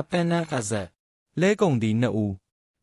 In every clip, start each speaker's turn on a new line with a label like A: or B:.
A: အပန်းနန်းအဇက်လဲကုန်သည်နှစ်ဦး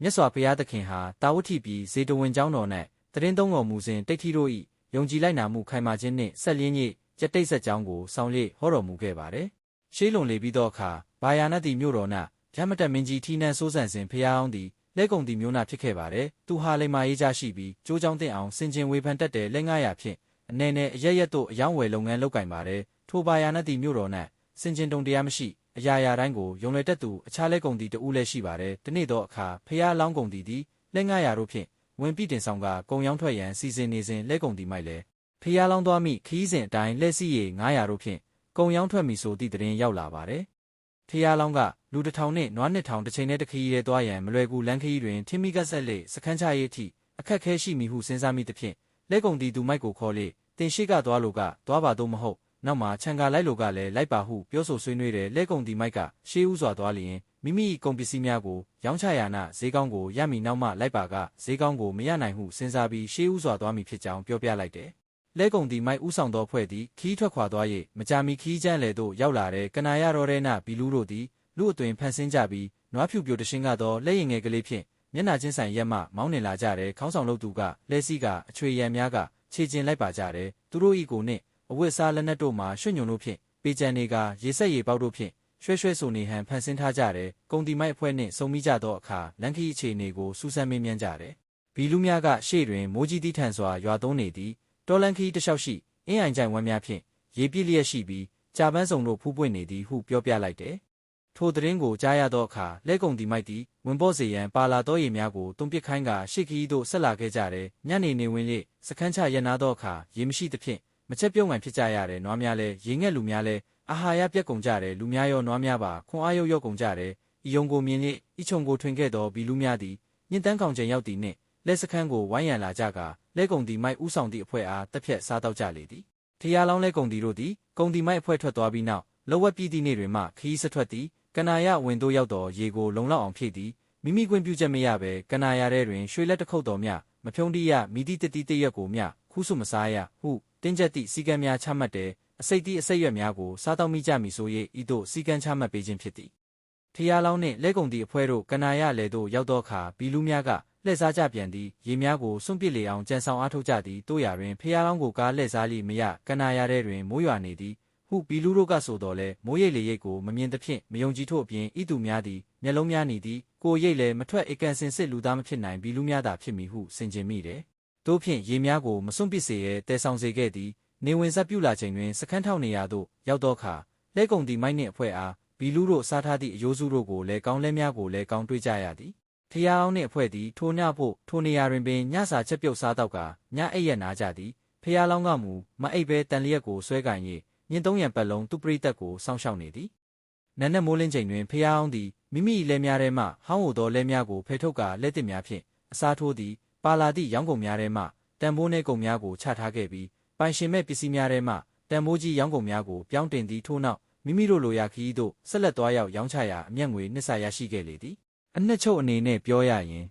A: မြတ်စွာဘုရားသခင်ဟာတာဝတိပြည်ဇေတဝန်ကျောင်းတော်၌တရင်သုံးတော်မူစဉ်တိဋ္ဌိတို့၏ယုံကြည်လိုက်နာမှုခိုင်မာခြင်းနှင့်ဆက်လျင်း၍ကျက်တိတ်ဆက်ကြောင်းကိုဆောင်၍ဟောတော်မူခဲ့ပါသည်။ရှေးလွန်လေပြီးသောအခါဘာယာနသည်မြို့တော်၌ရမတက်မင်းကြီးထီးနှံစိုးစံစဉ်ဖျားအောင်သည်လဲကုန်သည်မျိုးနာဖြစ်ခဲ့ပါသည်။သူဟာလိမ္မာရေးကြရှိပြီးကျိုးကြောင်းတင်အောင်စင်ကျင်ဝေဖန်တတ်တဲ့လက်900ဖြင့်အနေနဲ့အရရက်တို့အယောင်းဝယ်လုပ်ငန်းလုပ်ကင်ပါသည်။ထိုဘာယာနသည်မြို့တော်၌စင်ကျင်တုံတရားမရှိအရာရာတိုင်းကိုယုံလွယ်တတ်သူအခြားလဲကုန်သည်တဦးလည်းရှိပါတယ်။ဒီနေ့သောအခါဖျားလောင်းကုန်သည်လက်900တို့ဖြင့်ဝင်ပြီးတင်ဆောင်ကကုံရောင်းထွက်ရန်စီစဉ်နေစဉ်လဲကုန်သည်မိုက်လဲဖျားလောင်းသွားမိခီးစဉ်အတိုင်းလက်စီရည်900တို့ဖြင့်ကုံရောင်းထွက်မိဆိုသည့်တရင်ရောက်လာပါတယ်။ဖျားလောင်းကလူ1000နှင့်နွား2000တစ်ချိန်နဲ့တစ်ခီးရဲသွားရန်မလွယ်ကူလမ်းခရီးတွင်ထင်းမိကဆက်လေစခန်းချရေးအထိအခက်ခဲရှိမိဟုစဉ်းစားမိသဖြင့်လဲကုန်သည်သူမိုက်ကိုခေါ်လေတင်ရှိကသွားလို့ကသွားပါတော့မဟုတ်နောက်မှာခြံကလိုက်လို့ကလည်းလိုက်ပါဟုပြောဆိုဆွေးနွေးတယ်လဲကုန်သည်မိုက်ကရှေးဥစွာသွားလျင်မိမိ၏ကုန်ပစ္စည်းများကိုရောင်းချရာနာဈေးကောင်းကိုရမည်နောက်မှလိုက်ပါကဈေးကောင်းကိုမရနိုင်ဟုစဉ်းစားပြီးရှေးဥစွာသွားမည်ဖြစ်ကြောင်းပြောပြလိုက်တယ်လဲကုန်သည်မိုက်ဥဆောင်သောဖွဲ့သည်ခီးထွက်ခွာသွား၍မကြာမီခီးကျန်းလေသို့ရောက်လာတဲ့ကနာရတော်ရဲနာဘီလူးတို့သည်လူအသွင်ဖန်ဆင်းကြပြီးနွားဖြူပြိုတရှင်းကတော့လက်ရင်ငယ်ကလေးဖြင့်မျက်နှာချင်းဆိုင်ရက်မှမောင်းနေလာကြတဲ့ခေါင်းဆောင်လုပ်သူကလဲစီကအချွေရံများကခြေကျင်လိုက်ပါကြတယ်သူတို့၏ကိုနှင့်အဝတ်စားလက်နက်တို့မှာရွှွညုံတို့ဖြင့်ပေကြံနေကရေဆက်ရေပေါက်တို့ဖြင့်ရွှဲဆိုနေဟန်ဖန်ဆင်းထားကြတယ်ကုန်တီမိုက်အဖွဲ့နှင့်စုံမိကြသောအခါလန်ခီအခြေအနေကိုစူးစမ်းမေးမြန်းကြတယ်ဘီလူများကရှေ့တွင်မိုးကြီးတီးထန်စွာရွာသွန်းနေသည်တော်လန်ခီတလျှောက်ရှိအင်းအိုင်ကြိုင်ဝမ်းများဖြင့်ရေပြည့်လျက်ရှိပြီးကြာပန်းစုံတို့ဖူးပွင့်နေသည်ဟုပြောပြလိုက်တယ်ထိုသတင်းကိုကြားရသောအခါလဲကုန်တီမိုက်သည်ဝင်ပေါ်စေရန်ပါလာသောရေများကိုတွန်းပစ်ခိုင်းကရှေ့ခီးသို့ဆက်လာခဲ့ကြတယ်ညနေနေဝင်လေစခန်းချရနာသောအခါရေမရှိသဖြင့်မချက်ပြုံးမှန်ဖြစ်ကြရတဲ့နွားများလဲရေငက်လူများလဲအာဟာရပြက်ကုန်ကြတယ်လူများရောနွားများပါခွန်အားရုပ်ကုန်ကြတယ်ဤယုံကိုမြင်၍ဤချုံကိုထွင်ခဲ့သောဘီလူများသည်ညင်တန်းကောင်ချိန်ရောက်သည်နှင့်လက်စခန်းကိုဝိုင်းရန်လာကြကလဲကုန်သည်မိုက်ဥဆောင်သည့်အဖွဲ့အားတက်ဖြတ်စားတော့ကြလေသည်ထရာလောင်းလဲကုန်သည်တို့သည်ကုန်သည်မိုက်အဖွဲ့ထွက်သွားပြီးနောက်လောဝက်ပြည်သည့်နေ့တွင်မှခီးစထွက်သည်ကနာယဝင်သို့ရောက်သောရေကိုလုံလောက်အောင်ဖြည့်သည်မိမိကွင်းပြုချက်မရဘဲကနာယထဲတွင်ရွှေလက်တစ်ခုပ်တော်မြမဖြုံးတိရမိတိတတိတရက်ကိုမြခူးဆုမစားရဟုတင်းကျပ်သည့်စီကံများချမှတ်တယ်အစိတ်တီးအစိတ်ရွက်များကိုစားတော့မိကြမည်ဆို၍ဤသို့စီကံချမှတ်ပေးခြင်းဖြစ်သည်ထရာလောင်းနှင့်လဲကုန်သည့်အဖွဲ့တို့ကနာယလေသို့ရောက်သောအခါဘီလူများကလှည့်စားကြပြန်သည်ရေများကိုစွန့်ပစ်လေအောင်ကြံဆောင်အားထုတ်ကြသည်တို့ရာတွင်ဖျားလောင်းကိုကားလှည့်စားလိမရကနာယထဲတွင်မိုးရွာနေသည်ဟုဘီလူတို့ကဆိုတော်လဲမိုးရိပ်လေရိပ်ကိုမမြင်သဖြင့်မယုံကြည်ထို့အပြင်ဤသူများသည်မျက်လုံးများနေသည်ကိုရိပ်လည်းမထွက်ဧကန်စင်စစ်လူသားမဖြစ်နိုင်ဘီလူများသာဖြစ်မည်ဟုဆင်ခြင်မိတယ်တို့ဖြင့်ရေများကိုမစွန့်ပစ်စေရဲတဲဆောင်စေခဲ့သည်နေဝင်ဆက်ပြုလာချိန်တွင်စခန်းထောက်နေရာသို့ရောက်သောအခါလဲကုန်သည်မိုက်နှင့်အဖွဲ့အားဘီလူတို့စားထားသည့်အယိုးစုတို့ကိုလည်းကောင်းလဲများကိုလည်းကောင်းတွေ့ကြရသည်ထရာအောင်နှင့်အဖွဲ့သည်ထိုညဖို့ထိုနေရာတွင်ပင်ညစာချက်ပြုတ်စားတော့ကညအိပ်ရနာကြသည်ဖျားလောင်းကမူမအိပ်ဘဲတန်လျက်ကိုဆွဲကင်၍ညင်300ပတ်လုံးသူပရိသတ်ကိုစောင့်ရှောက်နေသည်နန်းနက်မိုးလင်းချိန်တွင်ဖျားအောင်သည်မိမိလက်များထဲမှဟောင်းဟိုသောလက်များကိုဖယ်ထုတ်ကလက်တစ်များဖြင့်အစားထိုးသည်ပါလာသည့်ရောင်းကုန်များထဲမှတန်ဖိုးနှဲကုန်များကိုချထားခဲ့ပြီးပိုင်ရှင်မဲ့ပစ္စည်းများထဲမှတန်ဖိုးကြီးရောင်းကုန်များကိုပြောင်းတင်သည်ထို့နောက်မိမိတို့လိုရာခီးသို့ဆက်လက်သွားရောက်ရောင်းချရာအမျက်ငွေနှစ်ဆရရှိခဲ့လေသည်အနှစ်ချုပ်အနေနဲ့ပြောရရင်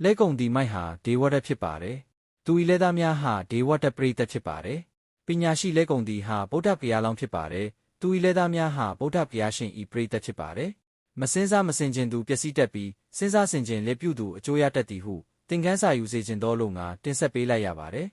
A: လဲကုန်သည်မိုက်ဟာဒေဝတက်ဖြစ်ပါတယ်သူ၏လက်သားများဟာဒေဝတက်ပရိသတ်ဖြစ်ပါတယ်ပညာရှိလဲကုန်သည်ဟာဗုဒ္ဓဂယာလောင်းဖြစ်ပါတယ်သူ၏လက်သားများဟာဗုဒ္ဓဂယာရှင်၏ပရိသတ်ဖြစ်ပါတယ်မစင်းစားမစင်ကျင်သူပျက်စီးတတ်ပြီးစဉ်းစားဆင်ခြင်လက်ပြုသူအကျိုးရတတ်သည်ဟုသင်ခန်းစာယူစေခြင်းသောလို့ငါတင်ဆက်ပေးလိုက်ရပါတယ်